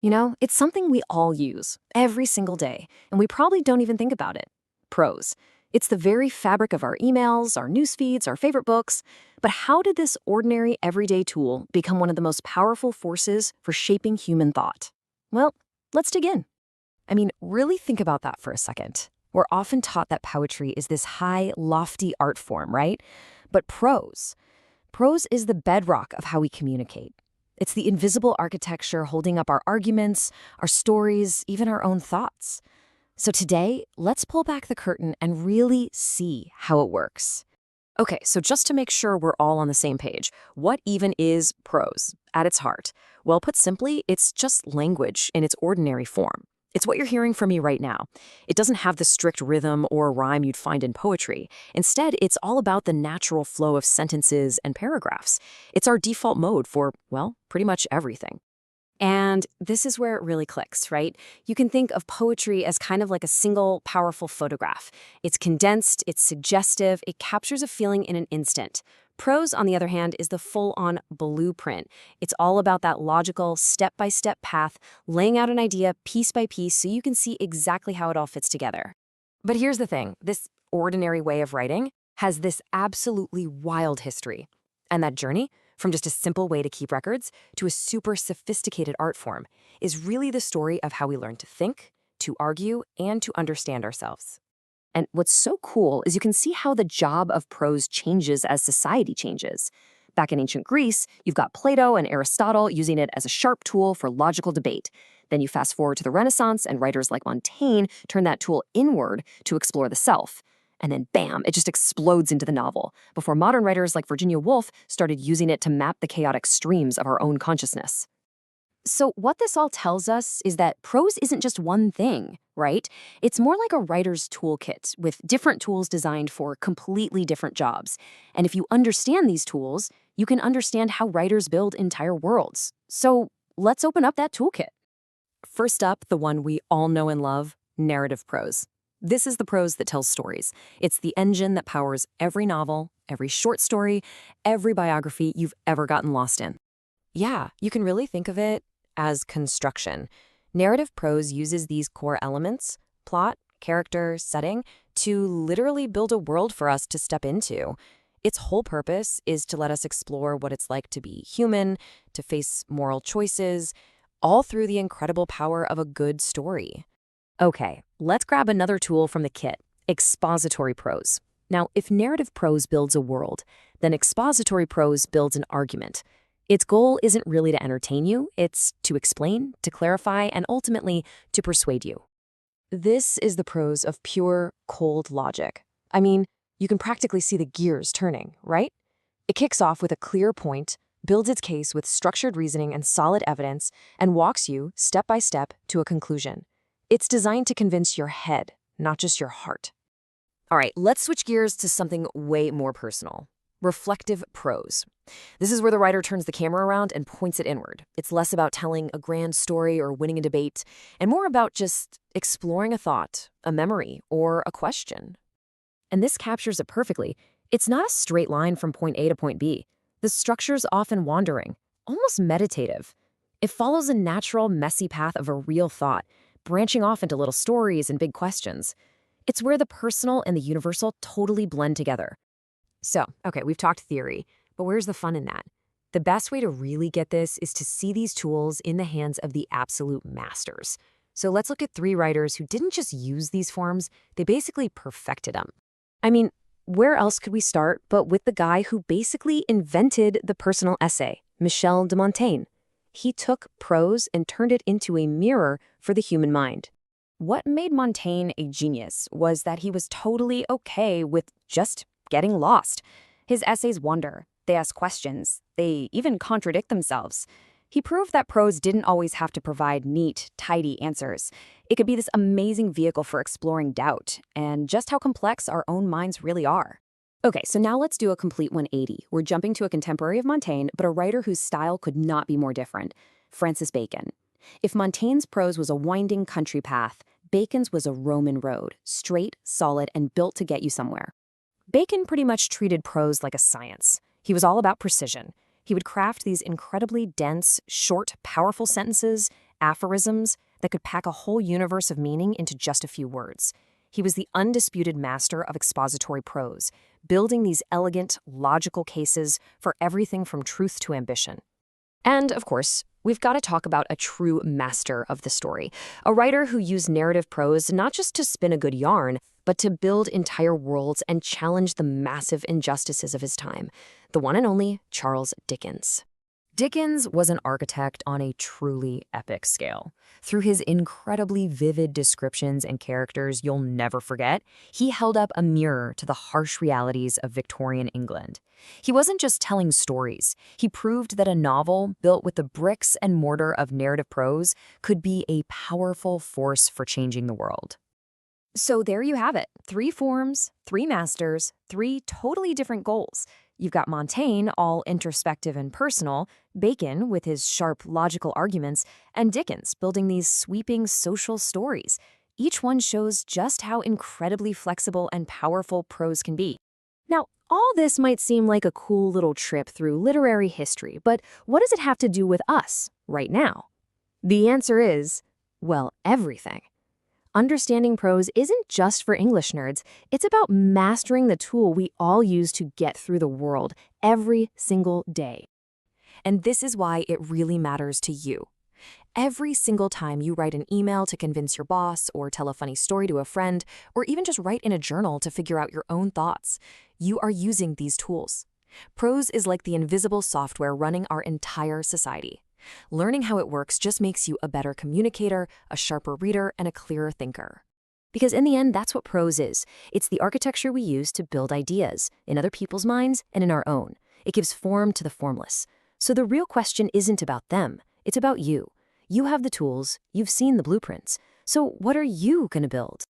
You know, it's something we all use every single day, and we probably don't even think about it. Prose. It's the very fabric of our emails, our news feeds, our favorite books. But how did this ordinary, everyday tool become one of the most powerful forces for shaping human thought? Well, let's dig in. I mean, really think about that for a second. We're often taught that poetry is this high, lofty art form, right? But prose is the bedrock of how we communicate. It's the invisible architecture holding up our arguments, our stories, even our own thoughts. So today, let's pull back the curtain and really see how it works. Okay, so just to make sure we're all on the same page, what even is prose at its heart? Well, put simply, it's just language in its ordinary form. It's what you're hearing from me right now. It doesn't have the strict rhythm or rhyme you'd find in poetry. Instead, it's all about the natural flow of sentences and paragraphs. It's our default mode for, well, pretty much everything. And this is where it really clicks, right? You can think of poetry as kind of like a single, powerful photograph. It's condensed, it's suggestive, it captures a feeling in an instant. Prose, on the other hand, is the full-on blueprint. It's all about that logical, step-by-step path, laying out an idea piece by piece so you can see exactly how it all fits together. But here's the thing, this ordinary way of writing has this absolutely wild history. And that journey, from just a simple way to keep records to a super sophisticated art form, is really the story of how we learn to think, to argue, and to understand ourselves. And what's so cool is you can see how the job of prose changes as society changes. Back in ancient Greece, you've got Plato and Aristotle using it as a sharp tool for logical debate. Then you fast forward to the Renaissance, and writers like Montaigne turn that tool inward to explore the self. And then bam, it just explodes into the novel, before modern writers like Virginia Woolf started using it to map the chaotic streams of our own consciousness. So what this all tells us is that prose isn't just one thing, right? It's more like a writer's toolkit with different tools designed for completely different jobs. And if you understand these tools, you can understand how writers build entire worlds. So let's open up that toolkit. First up, the one we all know and love, narrative prose. This is the prose that tells stories. It's the engine that powers every novel, every short story, every biography you've ever gotten lost in. Yeah, you can really think of it as construction. Narrative prose uses these core elements, plot, character, setting, to literally build a world for us to step into. Its whole purpose is to let us explore what it's like to be human, to face moral choices, all through the incredible power of a good story. Okay, let's grab another tool from the kit, expository prose. Now, if narrative prose builds a world, then expository prose builds an argument. Its goal isn't really to entertain you, it's to explain, to clarify, and ultimately to persuade you. This is the prose of pure, cold logic. I mean, you can practically see the gears turning, right? It kicks off with a clear point, builds its case with structured reasoning and solid evidence, and walks you, step by step, to a conclusion. It's designed to convince your head, not just your heart. All right, let's switch gears to something way more personal. Reflective prose. This is where the writer turns the camera around and points it inward. It's less about telling a grand story or winning a debate, and more about just exploring a thought, a memory, or a question. And this captures it perfectly. It's not a straight line from point A to point B. The structure's often wandering, almost meditative. It follows a natural, messy path of a real thought, branching off into little stories and big questions. It's where the personal and the universal totally blend together. So, okay, we've talked theory, but where's the fun in that? The best way to really get this is to see these tools in the hands of the absolute masters. So let's look at 3 writers who didn't just use these forms, they basically perfected them. I mean, where else could we start but with the guy who basically invented the personal essay, Michel de Montaigne? He took prose and turned it into a mirror for the human mind. What made Montaigne a genius was that he was totally okay with just getting lost. His essays wander, they ask questions, they even contradict themselves. He proved that prose didn't always have to provide neat, tidy answers. It could be this amazing vehicle for exploring doubt and just how complex our own minds really are. Okay, so now let's do a complete 180. We're jumping to a contemporary of Montaigne, but a writer whose style could not be more different, Francis Bacon. If Montaigne's prose was a winding country path, Bacon's was a Roman road, straight, solid, and built to get you somewhere. Bacon pretty much treated prose like a science. He was all about precision. He would craft these incredibly dense, short, powerful sentences, aphorisms that could pack a whole universe of meaning into just a few words. He was the undisputed master of expository prose, building these elegant, logical cases for everything from truth to ambition. And, of course, we've got to talk about a true master of the story, a writer who used narrative prose not just to spin a good yarn, but to build entire worlds and challenge the massive injustices of his time, the one and only Charles Dickens. Dickens was an architect on a truly epic scale. Through his incredibly vivid descriptions and characters you'll never forget, he held up a mirror to the harsh realities of Victorian England. He wasn't just telling stories. He proved that a novel built with the bricks and mortar of narrative prose could be a powerful force for changing the world. So there you have it. 3 forms, 3 masters, 3 totally different goals. You've got Montaigne, all introspective and personal, Bacon with his sharp logical arguments, and Dickens building these sweeping social stories. Each one shows just how incredibly flexible and powerful prose can be. Now, all this might seem like a cool little trip through literary history, but what does it have to do with us right now? The answer is, well, everything. Understanding prose isn't just for English nerds. It's about mastering the tool we all use to get through the world every single day. And this is why it really matters to you. Every single time you write an email to convince your boss, or tell a funny story to a friend, or even just write in a journal to figure out your own thoughts, you are using these tools. Prose is like the invisible software running our entire society. Learning how it works just makes you a better communicator, a sharper reader, and a clearer thinker. Because in the end, that's what prose is. It's the architecture we use to build ideas in other people's minds and in our own. It gives form to the formless. So the real question isn't about them, it's about you. You have the tools, you've seen the blueprints. So what are you going to build?